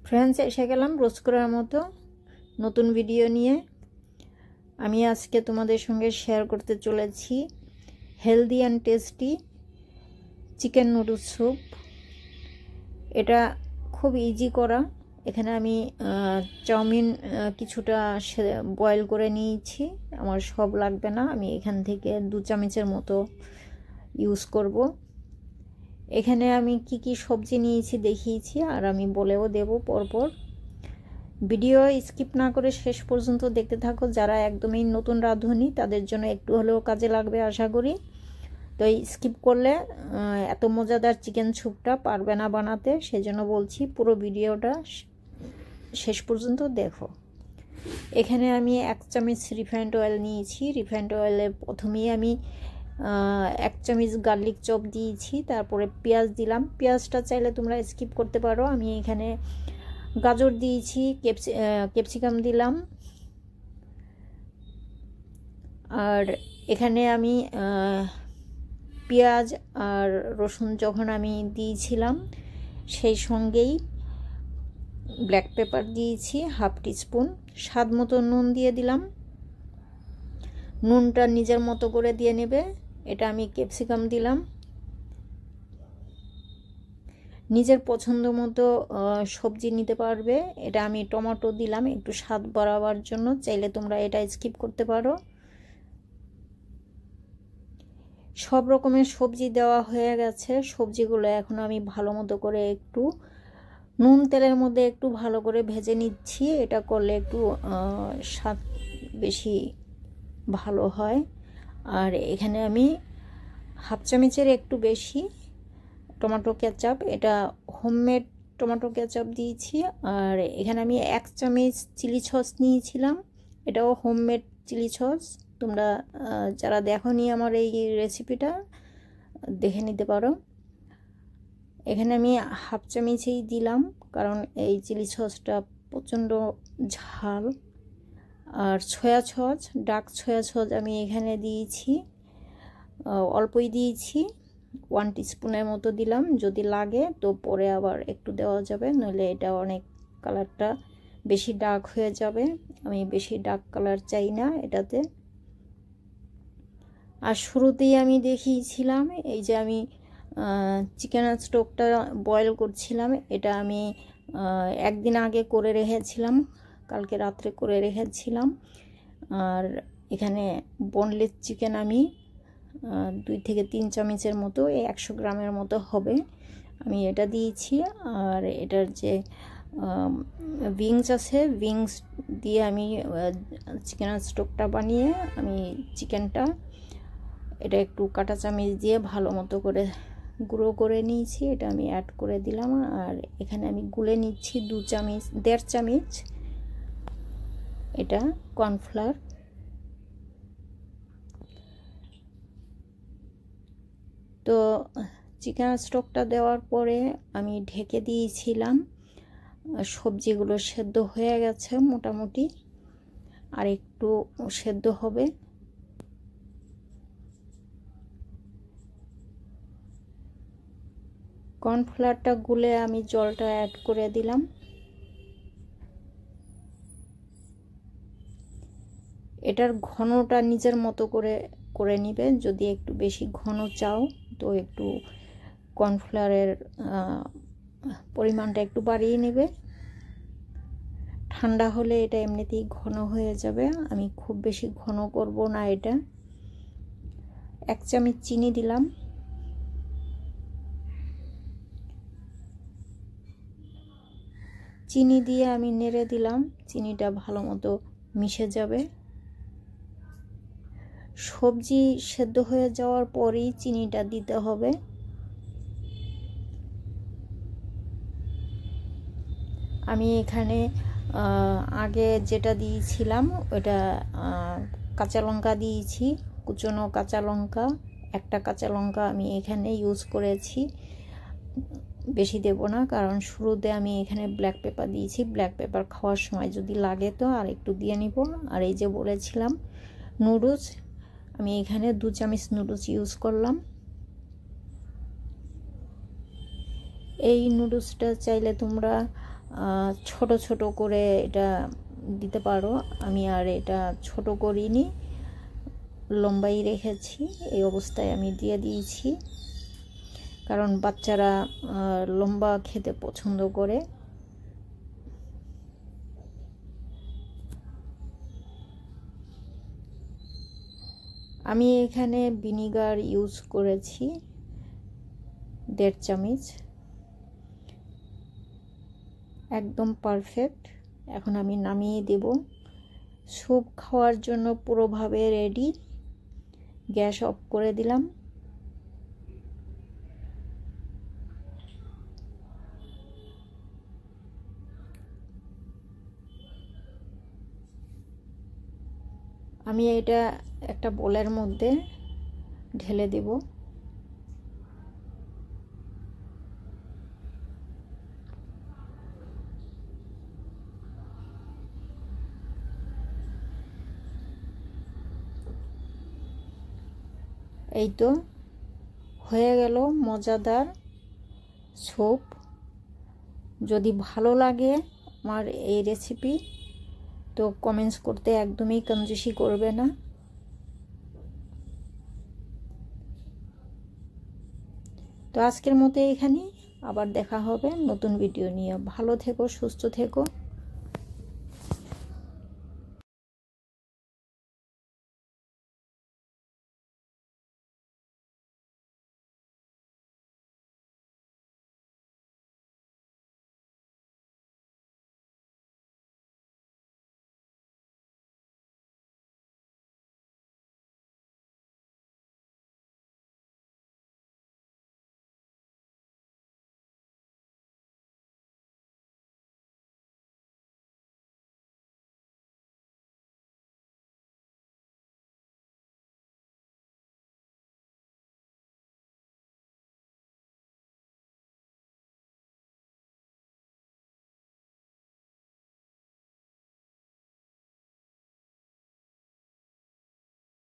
Friends, এসে গেলাম রোজ করার মতো নতুন ভিডিও নিয়ে। আমি আজকে তোমাদের সঙ্গে শেয়ার করতে চলেছি healthy and tasty chicken noodles soup. এটা খুব ইজি করা। এখানে আমি চাউমিন কিছুটা বয়েল করে নিয়েছি, আমার সব লাগবে না। আমি এখান থেকে 2 চামচের মতো ইউজ করব। এখানে আমি কি কি সবজি নিয়েছি দেখিয়েছি, আর আমি বলেও দেব পরপর। ভিডিও স্কিপ না করে শেষ পর্যন্ত দেখতে থাকো। যারা একদমই নতুন রাঁধুনি তাদের জন্য একটু হলেও কাজে লাগবে আশা করি। তো স্কিপ করলে এত মজাদার চিকেন স্যুপটা পারবে না বানাতে, সেজন্য বলছি পুরো ভিডিওটা শেষ পর্যন্ত দেখো। এখানে আমি 1 চামচ রিফাইন্ড অয়েল নিয়েছি। রিফাইন্ড অয়েলে প্রথমেই আমি 1 চামচ গার্লিক চপ দিয়েছি, তারপরে পেঁয়াজ দিলাম। পেঁয়াজটা চাইলে তোমরা স্কিপ করতে পারো। আমি এখানে গাজর দিয়েছি, ক্যাপসিকাম দিলাম। আর এখানে আমি পেঁয়াজ আর রসুন যখন আমি দিয়েছিলাম সেই সঙ্গেই ব্ল্যাক পেপার দিয়েছি 1/2 টিস্পুন। স্বাদ মতো নুন দিয়ে দিলাম। নুনটা নিজের মতো করে দিয়ে নেবে। এটা আমি ক্যাপসিকাম দিলাম। নিজের পছন্দ মতো সবজি নিতে পারবে। এটা আমি টমেটো দিলাম একটু স্বাদ বাড়াবার জন্য, চাইলে তোমরা এটা স্কিপ করতে পারো। সব রকমের সবজি দেওয়া হয়ে গেছে। সবজিগুলো এখন আমি ভালো মতো করে একটু নুন তেলের মধ্যে একটু ভালো করে ভেজে নিচ্ছি। এটা করলে একটু স্বাদ বেশি ভালো হয়। আর এখানে আমি 1/2 চামচের একটু বেশি টমেটো কেচাপ, এটা হোমমেড টমেটো কেচাপ দিয়েছি। আর এখানে আমি 1 চামচ চিলি সস নিয়েছিলাম, এটাও হোমমেড চিলি সস। তোমরা যারা দেখোনি আমার এই রেসিপিটা দেখে নিতে পারো। এখানে আমি 1/2 চামচই দিলাম, কারণ এই চিলি সসটা প্রচণ্ড ঝাল। আর soya sauce, dark soya sauce আমি এখানে দিয়েছি, অল্পই দিয়েছি, 1 টিস্পুনের মতো দিলাম। যদি লাগে তো পরে আবার একটু দেওয়া যাবে, নইলে এটা অনেক কালারটা বেশি ডার্ক হয়ে যাবে। আমি বেশি ডার্ক কালার চাই না এটাতে। আর শুরুতেই আমি দেখিয়েছিলাম এই যে আমি চিকেন স্টকটা বয়েল করছিলাম। এটা আমি একদিন আগে করে রেখেছিলাম, কালকে রাত্রে করে রেখেছিলাম। আর এখানে বোনলেস চিকেন আমি 2 থেকে 3 চামচের মতো, 100 গ্রামের মতো হবে, আমি এটা দিয়েছি। আর এটার যে উইংস আছে, উইংস দিয়ে আমি চিকেন স্টকটা বানিয়ে আমি চিকেনটা এটা একটু কাঁটা চামচ দিয়ে ভালো মতো করে গুঁড়ো করে নিয়েছি। এটা আমি অ্যাড করে দিলাম। আর এখানে আমি গুলে নিচ্ছি 2 চামচ 1.5 চামচ এটা কর্নফ্লাওয়ার। তো চিকেন স্টকটা দেওয়ার পরে আমি ঢেকে দিয়েছিলাম। সবজিগুলো সেদ্ধ হয়ে গেছে মোটামুটি, আর একটু সেদ্ধ হবে। কর্নফ্লাওয়ারটা গুলে আমি জলটা অ্যাড করে দিলাম। এটার ঘনটা নিজের মতো করে নিবে। যদি একটু বেশি ঘন চাও তো একটু কর্নফ্লাওয়ারের পরিমাণটা একটু বাড়িয়ে নেবে। ঠান্ডা হলে এটা এমনিতেই ঘন হয়ে যাবে। আমি খুব বেশি ঘন করব না এটা। 1 চামচ চিনি দিলাম। চিনি দিয়ে আমি নেড়ে দিলাম, চিনিটা ভালো মতো মিশে যাবে। সবজি সেদ্ধ হয়ে যাওয়ার পরেই চিনিটা দিতে হবে। আমি এখানে আগে যেটা দিয়েছিলাম ওটা কাঁচা লঙ্কা দিয়েছি, কুচনো কাঁচা লঙ্কা। 1টা কাঁচা লঙ্কা আমি এখানে ইউজ করেছি, বেশি দেব না, কারণ শুরুতে আমি এখানে ব্ল্যাক পেপার দিয়েছি। ব্ল্যাক পেপার খাওয়ার সময় যদি লাগে তো আর একটু দিয়ে নিব। আর এই যে বলেছিলাম নুডলস, আমি এখানে 2 চামচ নুডলস ইউজ করলাম। এই নুডলসটা চাইলে তোমরা ছোট ছোট করে এটা দিতে পারো। আমি আর এটা ছোট করিনি, লম্বাই রেখেছি। এই অবস্থায় আমি দিয়ে দিয়েছি, কারণ বাচ্চারা লম্বা খেতে পছন্দ করে। আমি এখানে ভিনিগার ইউজ করেছি 1.5 চামচ, একদম পারফেক্ট। এখন আমি নামিয়ে দেব। স্যুপ খাওয়ার জন্য পুরোভাবে রেডি। গ্যাস অফ করে দিলাম। আমি এটা একটা বোলের মধ্যে ঢেলে দেব। এই তো হয়ে গেল মজাদার স্যুপ। যদি ভালো লাগে আমার এই রেসিপি, তো কমেন্টস করতে একদমই কঞ্জুসি করবে না। তো আজকের মতো এখানেই, আবার দেখা হবে নতুন ভিডিও নিয়ে। ভালো থেকো, সুস্থ থেকো।